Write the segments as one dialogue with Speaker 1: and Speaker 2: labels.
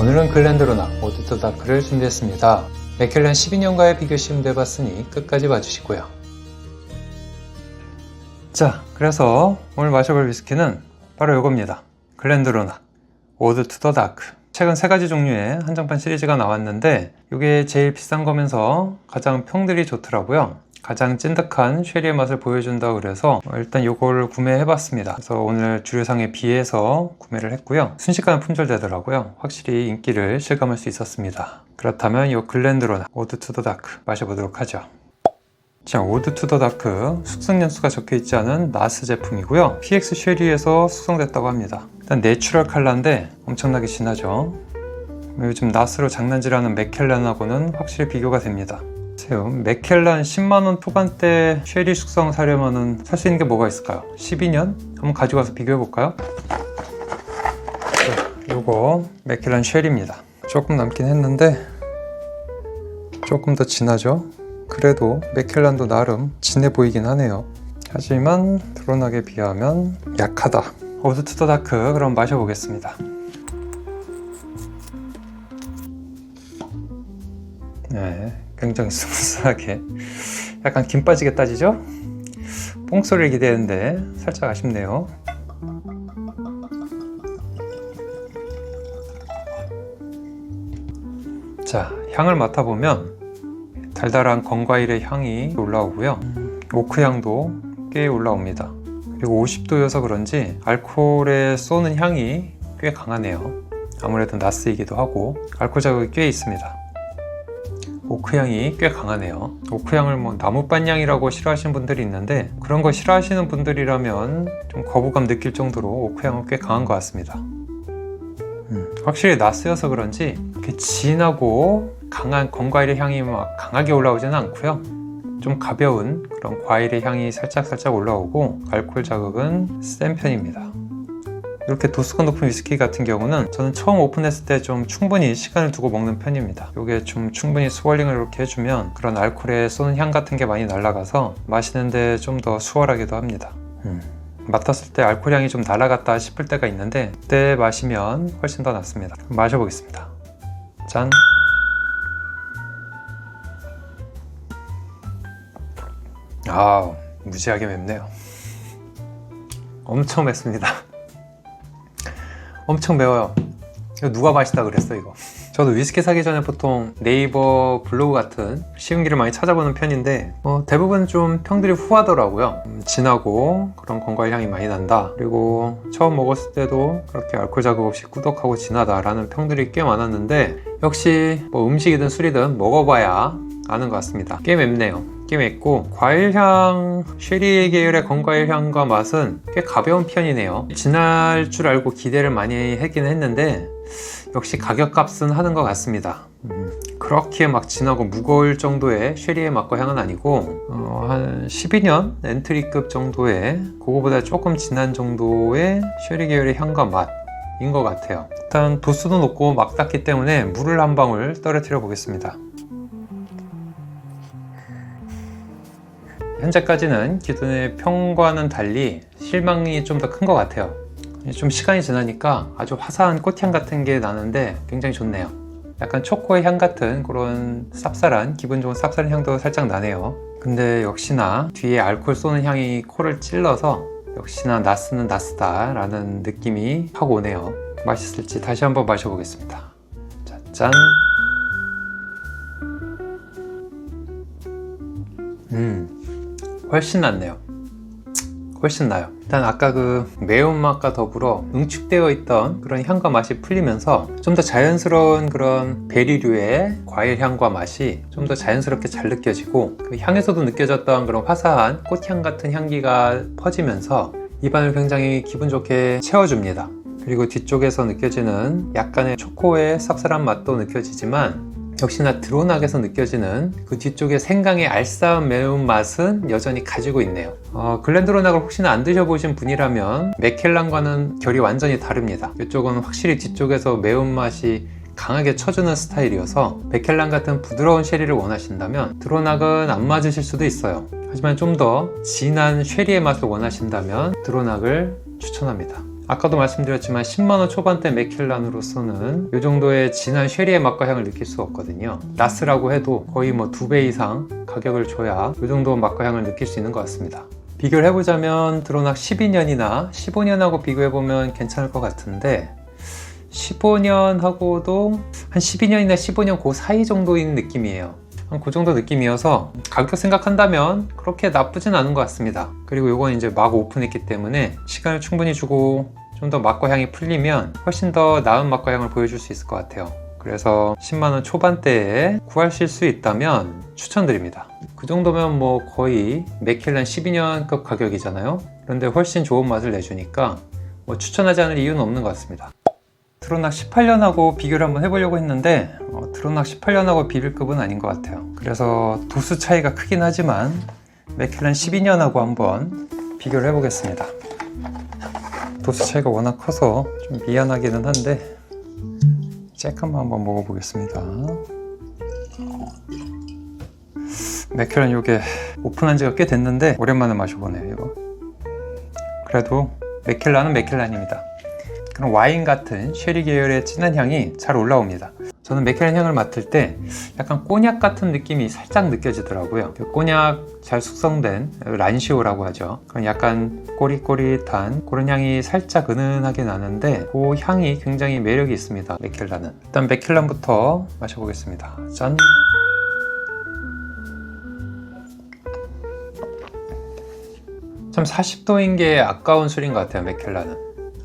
Speaker 1: 오늘은 글렌드로나 오드 투 다크를 준비했습니다. 맥켈란 12년과의 비교 시음도 해봤으니 끝까지 봐주시고요. 자, 그래서 오늘 마셔볼 위스키는 바로 이겁니다. 글렌드로나 오드 투 더 다크. 최근 3가지 종류의 한정판 시리즈가 나왔는데 이게 제일 비싼 거면서 가장 평들이 좋더라고요. 가장 찐득한 쉐리의 맛을 보여준다 그래서 일단 이걸 구매해봤습니다. 그래서 오늘 주류상에 비해서 구매를 했고요. 순식간에 품절되더라고요. 확실히 인기를 실감할 수 있었습니다. 그렇다면 이 글렌드로나 오드 투 더 다크 마셔보도록 하죠. 자, 오드 투 더 다크 숙성 연수가 적혀있지 않은 나스 제품이고요. PX 쉐리에서 숙성됐다고 합니다. 일단 내추럴 컬러인데 엄청나게 진하죠. 요즘 나스로 장난질하는 맥켈란하고는 확실히 비교가 됩니다. 맥켈란 10만원 초반대 쉐리 숙성 사려면 살 수 있는 게 뭐가 있을까요? 12년? 한번 가지고 와서 비교해볼까요? 요거 맥켈란 쉐리입니다. 조금 남긴 했는데 조금 더 진하죠? 그래도 맥켈란도 나름 진해 보이긴 하네요. 하지만 드론하게 비하면 약하다. 오드 투 더 다크 그럼 마셔보겠습니다. 네, 굉장히 스무스하게 약간 김 빠지게 따지죠? 뽕소리를 기대했는데 살짝 아쉽네요. 자, 향을 맡아보면 달달한 건과일의 향이 올라오고요. 오크 향도 꽤 올라옵니다. 그리고 50도여서 그런지 알코올에 쏘는 향이 꽤 강하네요. 아무래도 나스이기도 하고 알코올 자극이 꽤 있습니다. 오크향이 꽤 강하네요. 오크향을 나무밭향이라고 싫어하시는 분들이 있는데 그런 거 싫어하시는 분들이라면 좀 거부감 느낄 정도로 오크향은 꽤 강한 것 같습니다. 확실히 나스여서 그런지 이렇게 진하고 강한 건과일의 향이 막 강하게 올라오지는 않고요. 좀 가벼운 그런 과일의 향이 살짝 올라오고 알코올 자극은 센 편입니다. 이렇게 도수가 높은 위스키 같은 경우는 저는 처음 오픈했을 때 좀 충분히 시간을 두고 먹는 편입니다. 이게 좀 충분히 스월링을 이렇게 해주면 그런 알코올에 쏘는 향 같은 게 많이 날아가서 마시는데 좀 더 수월하기도 합니다. 맡았을 때 알코올 향이 좀 날아갔다 싶을 때가 있는데 그때 마시면 훨씬 더 낫습니다. 마셔보겠습니다. 짠! 무지하게 맵네요. 엄청 맵습니다. 엄청 매워요. 이거 누가 맛있다 그랬어 이거. 저도 위스키 사기 전에 보통 네이버 블로그 같은 시음기를 많이 찾아보는 편인데 대부분 좀 평들이 후하더라고요. 진하고 그런 건과일 향이 많이 난다. 그리고 처음 먹었을 때도 그렇게 알코올 자극 없이 꾸덕하고 진하다 라는 평들이 꽤 많았는데 역시 음식이든 술이든 먹어봐야 아는 것 같습니다. 꽤 맵네요. 꽤 맵고 과일향, 쉐리 계열의 건과일 향과 맛은 꽤 가벼운 편이네요. 진할 줄 알고 기대를 많이 하긴 했는데 역시 가격값은 하는 것 같습니다. 그렇게 막 진하고 무거울 정도의 쉐리의 맛과 향은 아니고 한 12년 엔트리급 정도의 그거보다 조금 진한 정도의 쉐리 계열의 향과 맛인 것 같아요. 일단 도수도 높고 막 땄기 때문에 물을 한 방울 떨어뜨려 보겠습니다. 현재까지는 기존의 평과는 달리 실망이 좀 더 큰 것 같아요. 좀 시간이 지나니까 아주 화사한 꽃향 같은 게 나는데 굉장히 좋네요. 약간 초코의 향 같은 그런 쌉쌀한 기분 좋은 쌉쌀한 향도 살짝 나네요. 근데 역시나 뒤에 알코올 쏘는 향이 코를 찔러서 역시나 나스는 나스다 라는 느낌이 확 오네요. 맛있을지 다시 한번 마셔보겠습니다. 자, 짠! 훨씬 낫네요. 훨씬 나요. 일단 아까 그 매운맛과 더불어 응축되어 있던 그런 향과 맛이 풀리면서 좀 더 자연스러운 그런 베리류의 과일 향과 맛이 좀 더 자연스럽게 잘 느껴지고 그 향에서도 느껴졌던 그런 화사한 꽃향 같은 향기가 퍼지면서 입안을 굉장히 기분 좋게 채워줍니다. 그리고 뒤쪽에서 느껴지는 약간의 초코의 쌉쌀한 맛도 느껴지지만 역시나 드론악에서 느껴지는 그 뒤쪽의 생강의 알싸한 매운맛은 여전히 가지고 있네요. 글렌드로낙을 혹시나 안 드셔보신 분이라면 맥켈란과는 결이 완전히 다릅니다. 이쪽은 확실히 뒤쪽에서 매운맛이 강하게 쳐주는 스타일이어서 맥켈란 같은 부드러운 쉐리를 원하신다면 드론악은 안 맞으실 수도 있어요. 하지만 좀 더 진한 쉐리의 맛을 원하신다면 드론악을 추천합니다. 아까도 말씀드렸지만 10만원 초반대 맥켈란으로서는 이 정도의 진한 쉐리의 맛과 향을 느낄 수 없거든요. 라스라고 해도 거의 뭐 2배 이상 가격을 줘야 이 정도 맛과 향을 느낄 수 있는 것 같습니다. 비교를 해보자면 드로낙 12년이나 15년하고 비교해보면 괜찮을 것 같은데 15년하고도 한 12년이나 15년 그 사이 정도인 느낌이에요. 한 그 정도 느낌이어서 가격 생각한다면 그렇게 나쁘진 않은 것 같습니다. 그리고 이건 이제 막 오픈했기 때문에 시간을 충분히 주고 좀 더 맛과 향이 풀리면 훨씬 더 나은 맛과 향을 보여줄 수 있을 것 같아요. 그래서 10만원 초반대에 구하실 수 있다면 추천드립니다. 그 정도면 뭐 거의 맥켈란 12년급 가격이잖아요. 그런데 훨씬 좋은 맛을 내주니까 뭐 추천하지 않을 이유는 없는 것 같습니다. 드로낙 18년하고 비교를 한번 해보려고 했는데 드로낙 18년하고 비빌급은 아닌 것 같아요. 그래서 도수 차이가 크긴 하지만 맥켈란 12년하고 한번 비교를 해보겠습니다. 도수 차이가 워낙 커서 좀 미안하기는 한데 쬐끔만 한번 먹어보겠습니다. 맥켈란 이게 오픈한 지가 꽤 됐는데 오랜만에 마셔보네요. 이거 그래도 맥켈란은 맥켈란입니다. 그런 와인 같은 쉐리 계열의 진한 향이 잘 올라옵니다. 저는 맥켈란 향을 맡을 때 약간 꼬냑 같은 느낌이 살짝 느껴지더라고요. 꼬냑 잘 숙성된 란시오라고 하죠. 그런 약간 꼬릿꼬릿한 그런 향이 살짝 은은하게 나는데 그 향이 굉장히 매력이 있습니다. 맥켈란은. 일단 맥켈란부터 마셔보겠습니다. 짠! 참 40도인 게 아까운 술인 것 같아요. 맥켈란은.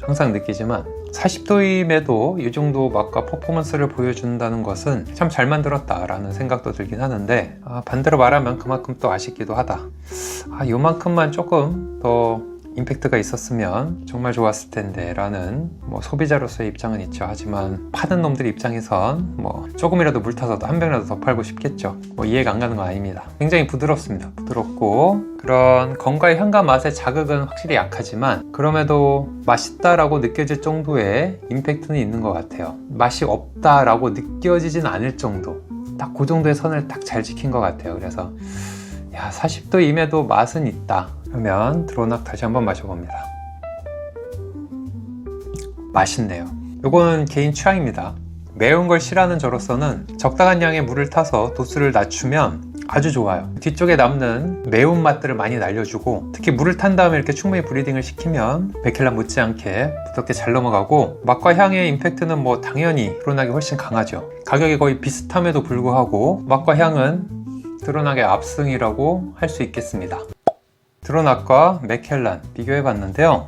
Speaker 1: 항상 느끼지만 40도임에도 이 정도 맛과 퍼포먼스를 보여준다는 것은 참 잘 만들었다 라는 생각도 들긴 하는데 반대로 말하면 그만큼 또 아쉽기도 하다. 요만큼만 조금 더 임팩트가 있었으면 정말 좋았을 텐데 라는 뭐 소비자로서의 입장은 있죠. 하지만 파는 놈들 입장에선 뭐 조금이라도 물 타서 한 병이라도 더 팔고 싶겠죠. 뭐 이해가 안 가는 건 아닙니다. 굉장히 부드럽습니다. 부드럽고 그런 건과의 향과 맛의 자극은 확실히 약하지만 그럼에도 맛있다라고 느껴질 정도의 임팩트는 있는 것 같아요. 맛이 없다라고 느껴지진 않을 정도, 딱 그 정도의 선을 딱 잘 지킨 것 같아요. 그래서 40도임에도 맛은 있다. 그러면 드로낙 다시 한번 마셔봅니다. 맛있네요. 이거는 개인 취향입니다. 매운 걸 싫어하는 저로서는 적당한 양의 물을 타서 도수를 낮추면 아주 좋아요. 뒤쪽에 남는 매운맛들을 많이 날려주고 특히 물을 탄 다음에 이렇게 충분히 브리딩을 시키면 맥켈란 못지않게 부드럽게 잘 넘어가고 맛과 향의 임팩트는 뭐 당연히 드로낙이 훨씬 강하죠. 가격이 거의 비슷함에도 불구하고 맛과 향은 드로낙의 압승이라고 할 수 있겠습니다. 드로낙과 맥켈란 비교해 봤는데요.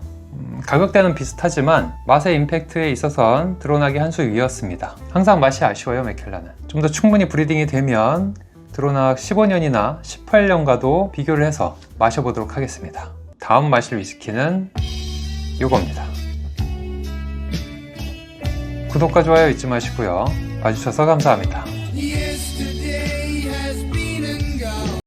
Speaker 1: 가격대는 비슷하지만 맛의 임팩트에 있어선 드로낙이 한 수 위였습니다. 항상 맛이 아쉬워요. 맥켈란은 좀 더 충분히 브리딩이 되면 드로낙 15년이나 18년과도 비교를 해서 마셔보도록 하겠습니다. 다음 마실 위스키는 이겁니다. 구독과 좋아요 잊지 마시고요. 봐주셔서 감사합니다.